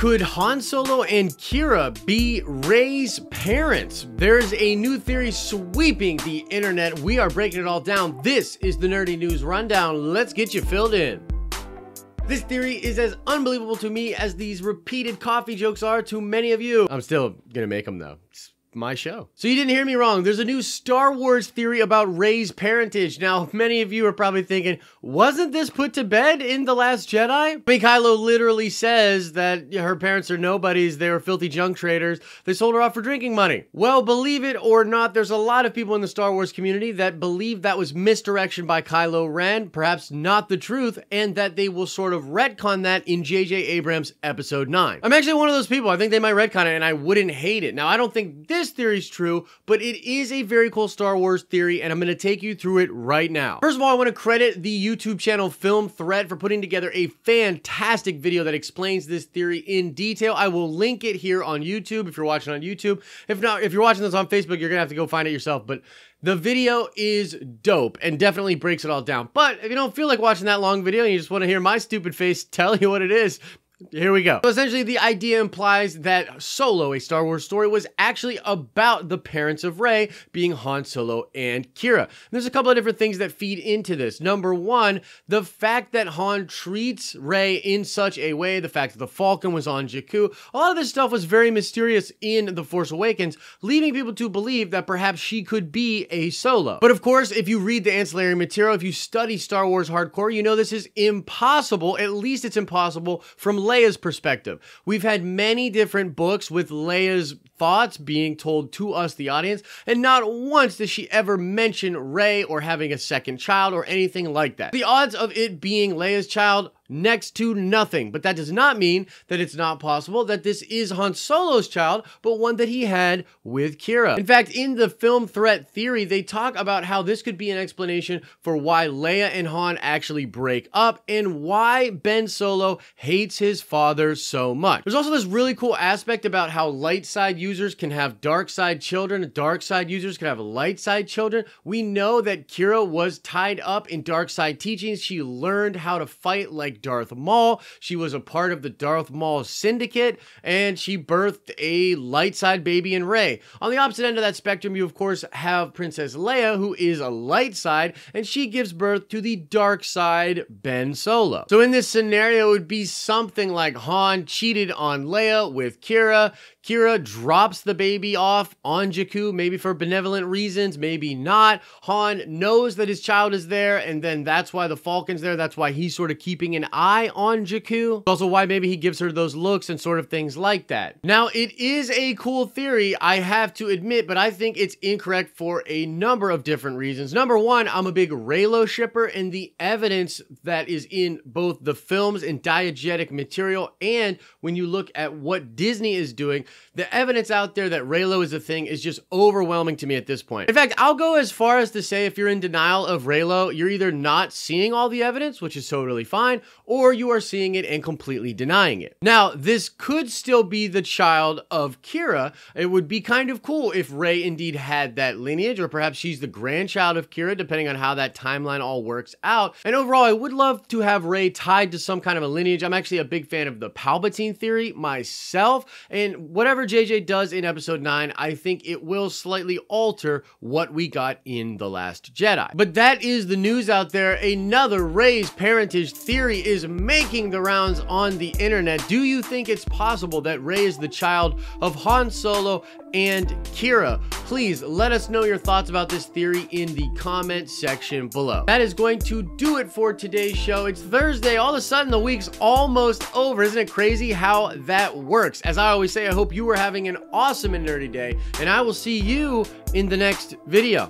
Could Han Solo and Qira be Rey's parents? There's a new theory sweeping the internet. We are breaking it all down. This is the Nerdy News Rundown. Let's get you filled in. This theory is as unbelievable to me as these repeated coffee jokes are to many of you. I'm still gonna make them though. It's my show. So you didn't hear me wrong. There's a new Star Wars theory about Rey's parentage. Now, many of you are probably thinking, wasn't this put to bed in The Last Jedi? I mean, Kylo literally says that her parents are nobodies. They were filthy junk traders. They sold her off for drinking money. Well, believe it or not, there's a lot of people in the Star Wars community that believe that was misdirection by Kylo Ren, perhaps not the truth, and that they will sort of retcon that in J.J. Abrams' Episode 9. I'm actually one of those people. I think they might retcon it, and I wouldn't hate it. Now, I don't think this theory is true, but it is a very cool Star Wars theory, and I'm going to take you through it right now. First of all, I want to credit the YouTube channel Film Threat for putting together a fantastic video that explains this theory in detail. I will link it here on YouTube if you're watching on YouTube. If not, if you're watching this on Facebook, you're going to have to go find it yourself, but the video is dope and definitely breaks it all down. But if you don't feel like watching that long video and you just want to hear my stupid face tell you what it is, here we go. So essentially, the idea implies that Solo, a Star Wars story, was actually about the parents of Rey being Han Solo and Qira. There's a couple of different things that feed into this. Number one, the fact that Han treats Rey in such a way, the fact that the Falcon was on Jakku, a lot of this stuff was very mysterious in The Force Awakens, leading people to believe that perhaps she could be a Solo. But of course, if you read the ancillary material, if you study Star Wars hardcore, you know this is impossible. At least it's impossible from Leia's perspective. We've had many different books with Leia's thoughts being told to us, the audience, and not once does she ever mention Rey or having a second child or anything like that. The odds of it being Leia's child, next to nothing, but that does not mean that it's not possible that this is Han Solo's child, but one that he had with Qira. In fact, in the Film Threat theory, they talk about how this could be an explanation for why Leia and Han actually break up and why Ben Solo hates his father so much. There's also this really cool aspect about how light side users can have dark side children, dark side users can have light side children. We know that Qira was tied up in dark side teachings. She learned how to fight like Darth Maul. She was a part of the Darth Maul syndicate, and she birthed a light side baby in Rey. On the opposite end of that spectrum, you of course have Princess Leia, who is a light side, and she gives birth to the dark side Ben Solo. So in this scenario, it would be something like Han cheated on Leia with Qira. Qira drops the baby off on Jakku, maybe for benevolent reasons, maybe not. Han knows that his child is there, and then that's why the Falcon's there. That's why he's sort of keeping an eye on Jakku. Also why maybe he gives her those looks and sort of things like that. Now, it is a cool theory, I have to admit, but I think it's incorrect for a number of different reasons. Number one, I'm a big Reylo shipper, and the evidence that is in both the films and diegetic material, and when you look at what Disney is doing, the evidence out there that Reylo is a thing is just overwhelming to me at this point. In fact, I'll go as far as to say if you're in denial of Reylo, you're either not seeing all the evidence, which is totally fine, or you are seeing it and completely denying it. Now, this could still be the child of Qira. It would be kind of cool if Rey indeed had that lineage, or perhaps she's the grandchild of Qira, depending on how that timeline all works out. And overall, I would love to have Rey tied to some kind of a lineage. I'm actually a big fan of the Palpatine theory myself, and whatever JJ does in Episode 9, I think it will slightly alter what we got in The Last Jedi. But that is the news out there. Another Rey's parentage theory is making the rounds on the internet. Do you think it's possible that Rey is the child of Han Solo and Qira? Please let us know your thoughts about this theory in the comment section below. That is going to do it for today's show. It's Thursday. All of a sudden, the week's almost over. Isn't it crazy how that works? As I always say, I hope you are having an awesome and nerdy day, and I will see you in the next video.